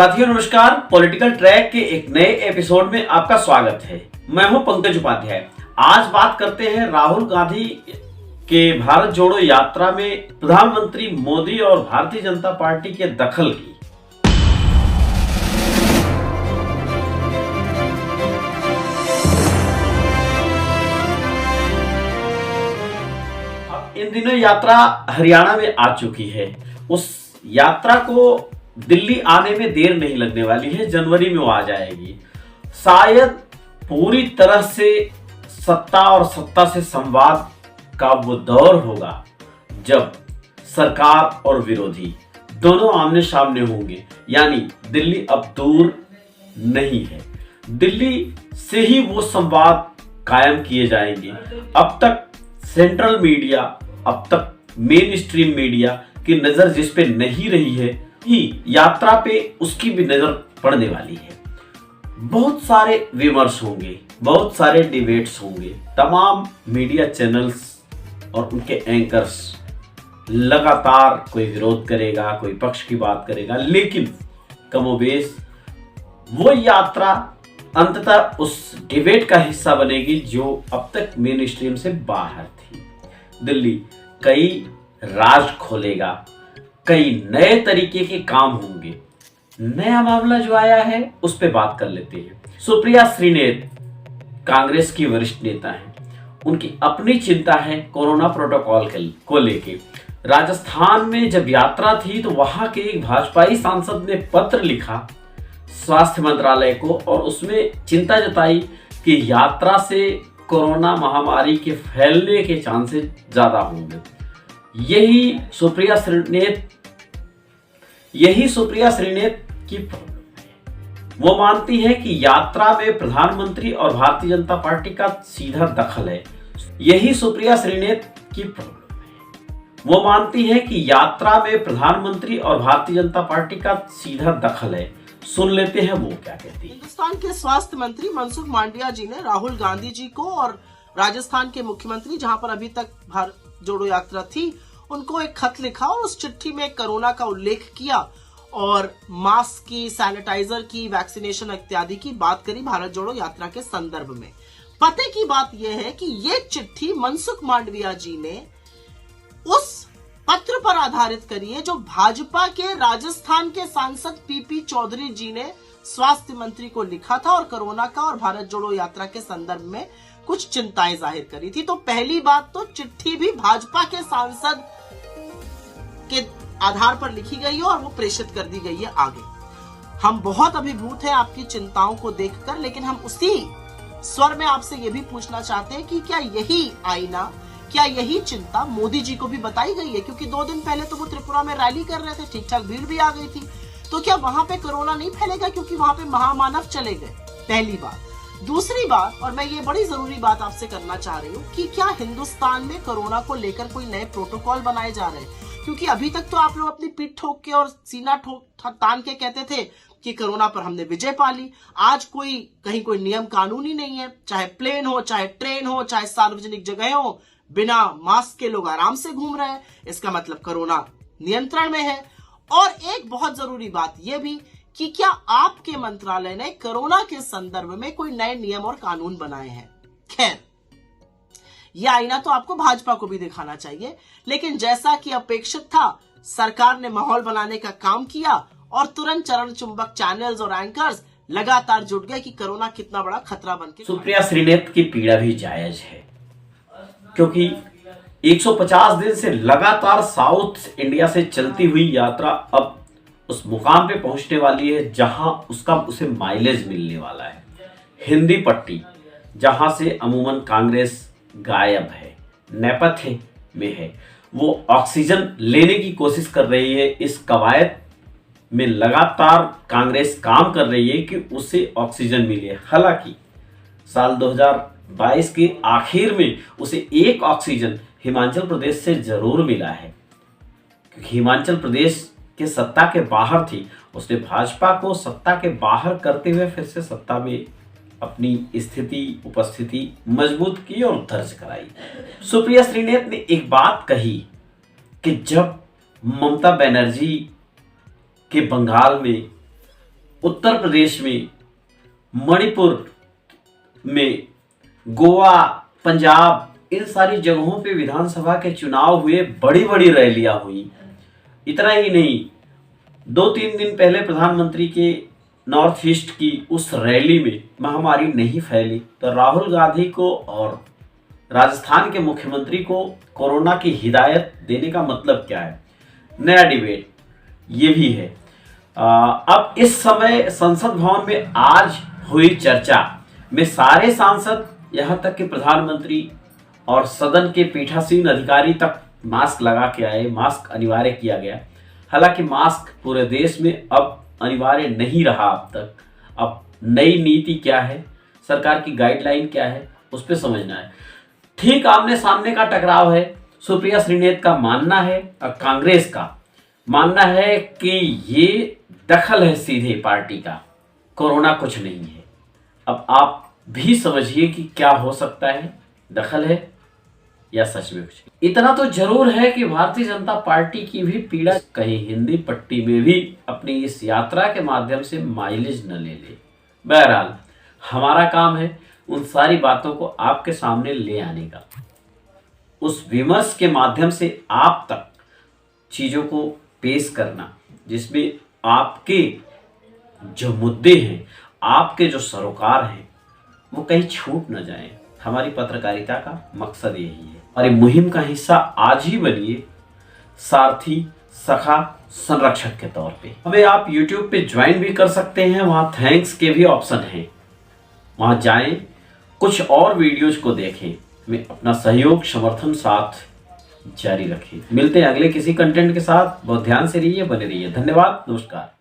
साथियों नमस्कार। Political track के एक नए एपिसोड में आपका स्वागत है। मैं हूं पंकज उपाध्याय। आज बात करते हैं राहुल गांधी के भारत जोड़ो यात्रा में प्रधानमंत्री मोदी और भारतीय जनता पार्टी के दखल की। अब इन दिनों यात्रा हरियाणा में आ चुकी है। उस यात्रा को दिल्ली आने में देर नहीं लगने वाली है, जनवरी में वो आ जाएगी। शायद पूरी तरह से सत्ता और सत्ता से संवाद का वो दौर होगा जब सरकार और विरोधी दोनों आमने सामने होंगे। यानी दिल्ली अब दूर नहीं है, दिल्ली से ही वो संवाद कायम किए जाएंगे। अब तक सेंट्रल मीडिया, अब तक मेन स्ट्रीम मीडिया की नजर जिस पे नहीं रही है, ही यात्रा पे उसकी भी नजर पड़ने वाली है। बहुत सारे विमर्श होंगे, बहुत सारे डिबेट्स होंगे। तमाम मीडिया चैनल्स और उनके एंकर्स लगातार कोई विरोध करेगा, कोई पक्ष की बात करेगा, लेकिन कमोबेश वो यात्रा अंततः उस डिबेट का हिस्सा बनेगी जो अब तक मेन स्ट्रीम से बाहर थी। दिल्ली कई राज खोलेगा, कई नए तरीके के काम होंगे। नया मामला जो आया है उस पे बात कर लेते हैं। सुप्रिया श्रीनेत कांग्रेस की वरिष्ठ नेता हैं, उनकी अपनी चिंता है कोरोना प्रोटोकॉल को लेके। राजस्थान में जब यात्रा थी तो वहां के एक भाजपाई सांसद ने पत्र लिखा स्वास्थ्य मंत्रालय को और उसमें चिंता जताई कि यात्रा से कोरोना महामारी के फैलने के चांसेस ज्यादा होंगे। यही सुप्रिया श्रीनेत की वो मानती है कि यात्रा में प्रधानमंत्री और भारतीय जनता पार्टी का सीधा दखल है। यही सुप्रिया श्रीनेत की वो मानती है कि यात्रा में प्रधानमंत्री और भारतीय जनता पार्टी का सीधा दखल है। सुन लेते हैं वो क्या कहती है। हिंदुस्तान के स्वास्थ्य मंत्री मनसुख मांडविया जी ने राहुल गांधी जी को और राजस्थान के मुख्यमंत्री, जहां पर अभी तक भारत जोड़ो यात्रा थी, उनको एक खत लिखा और उस चिट्ठी में कोरोना का उल्लेख किया और मास्क की, सैनिटाइजर की, वैक्सीनेशन इत्यादि की बात करी भारत जोड़ो यात्रा के संदर्भ में। पते की बात यह है कि ये चिट्ठी मनसुख मांडविया जी ने उस पत्र पर आधारित करी है जो भाजपा के राजस्थान के सांसद पीपी चौधरी जी ने स्वास्थ्य मंत्री को लिखा था और कोरोना का और भारत जोड़ो यात्रा के संदर्भ में कुछ चिंताएं जाहिर करी थी। तो पहली बात तो चिट्ठी भी भाजपा के सांसद के आधार पर लिखी गई है और वो प्रेषित कर दी गई है आगे। हम बहुत अभिभूत हैं आपकी चिंताओं को देखकर, लेकिन हम उसी स्वर में आपसे ये भी पूछना चाहते हैं कि क्या यही आईना, क्या यही चिंता मोदी जी को भी बताई गई है? क्योंकि 2 दिन पहले तो वो त्रिपुरा में रैली कर रहे थे, ठीक ठाक भीड़ भी आ गई थी। तो क्या वहां पे कोरोना नहीं फैलेगा क्योंकि वहां पे महामानव चले गए? पहली बात। दूसरी बात, और मैं ये बड़ी जरूरी बात आपसे करना चाह रही हूँ कि क्या हिंदुस्तान में कोरोना को लेकर कोई नए प्रोटोकॉल बनाए जा रहे हैं? क्योंकि अभी तक तो आप लोग अपनी पीठ ठोक के और सीना तान के कहते थे कि कोरोना पर हमने विजय पा ली। आज कहीं कोई नियम कानून ही नहीं है, चाहे प्लेन हो, चाहे ट्रेन हो, चाहे सार्वजनिक जगह हो, बिना मास्क के लोग आराम से घूम रहे हैं। इसका मतलब कोरोना नियंत्रण में है। और एक बहुत जरूरी बात यह भी कि क्या आपके मंत्रालय ने कोरोना के संदर्भ में कोई नए नियम और कानून बनाए हैं? खैर, यह आईना तो आपको भाजपा को भी दिखाना चाहिए, लेकिन जैसा कि अपेक्षित था, सरकार ने माहौल बनाने का काम किया और तुरंत चरण चुंबक चैनल्स और एंकर्स लगातार जुट गए कि कोरोना कितना बड़ा खतरा बन के। सुप्रिया श्रीनेत की पीड़ा भी जायज है, क्योंकि 150 दिन से लगातार साउथ इंडिया से चलती हुई यात्रा अब उस मुकाम पे पहुंचने वाली है जहां उसे माइलेज मिलने वाला है। हिंदी पट्टी, जहां से अमूमन कांग्रेस गायब है, नेपथ्य में है, वो ऑक्सीजन लेने की कोशिश कर रही है। इस कवायद में लगातार कांग्रेस काम कर रही है कि उसे ऑक्सीजन मिले। हालांकि साल 2022 के आखिर में उसे एक ऑक्सीजन हिमाचल प्रदेश से जरूर मिला है, क्योंकि हिमाचल प्रदेश के सत्ता के बाहर थी। उसने भाजपा को सत्ता के बाहर करते हुए फिर से सत्ता में अपनी स्थिति, उपस्थिति मजबूत की और दर्ज कराई। सुप्रिया श्रीनेत ने एक बात कही कि जब ममता बनर्जी के बंगाल में उत्तर प्रदेश में, मणिपुर में, गोवा, पंजाब, इन सारी जगहों पे विधानसभा के चुनाव हुए, बड़ी बड़ी रैलियां हुई। इतना ही नहीं, 2-3 दिन पहले प्रधानमंत्री के नॉर्थ ईस्ट की उस रैली में महामारी नहीं फैली, तो राहुल गांधी को और राजस्थान के मुख्यमंत्री को कोरोना की हिदायत देने का मतलब क्या है? नया डिबेट ये भी है। अब इस समय संसद भवन में आज हुई चर्चा में सारे सांसद, यहां तक कि प्रधानमंत्री और सदन के पीठासीन अधिकारी तक मास्क लगा के आए। मास्क अनिवार्य किया गया। हालांकि मास्क पूरे देश में अब अनिवार्य नहीं रहा अब तक। अब नई नीति क्या है, सरकार की गाइडलाइन क्या है, उस पर समझना है। ठीक आमने सामने का टकराव है। सुप्रिया श्रीनेत का मानना है और कांग्रेस का मानना है कि ये दखल है सीधे पार्टी का, कोरोना कुछ नहीं है। अब आप भी समझिए कि क्या हो सकता है, दखल है या सच में कुछ। इतना तो जरूर है कि भारतीय जनता पार्टी की भी पीड़ा कहीं हिंदी पट्टी में भी अपनी इस यात्रा के माध्यम से माइलेज न ले ले। बहरहाल हमारा काम है उन सारी बातों को आपके सामने ले आने का, उस विमर्श के माध्यम से आप तक चीजों को पेश करना, जिसमें आपके जो मुद्दे हैं, आपके जो सरोकार हैं, वो कहीं छूट न जाएं। हमारी पत्रकारिता का मकसद यही है। और ये मुहिम का हिस्सा आज ही बनिए, सारथी, सखा, संरक्षक के तौर पे। हमें आप YouTube पे ज्वाइन भी कर सकते हैं, वहाँ थैंक्स के भी ऑप्शन हैं, वहाँ जाएं, कुछ और वीडियोज को देखें, हमें अपना सहयोग, समर्थन साथ जारी रखें। मिलते हैं अगले किसी कंटेंट के साथ। बहुत ध्यान से रहिए, बने रहिए। धन्यवाद, नमस्कार।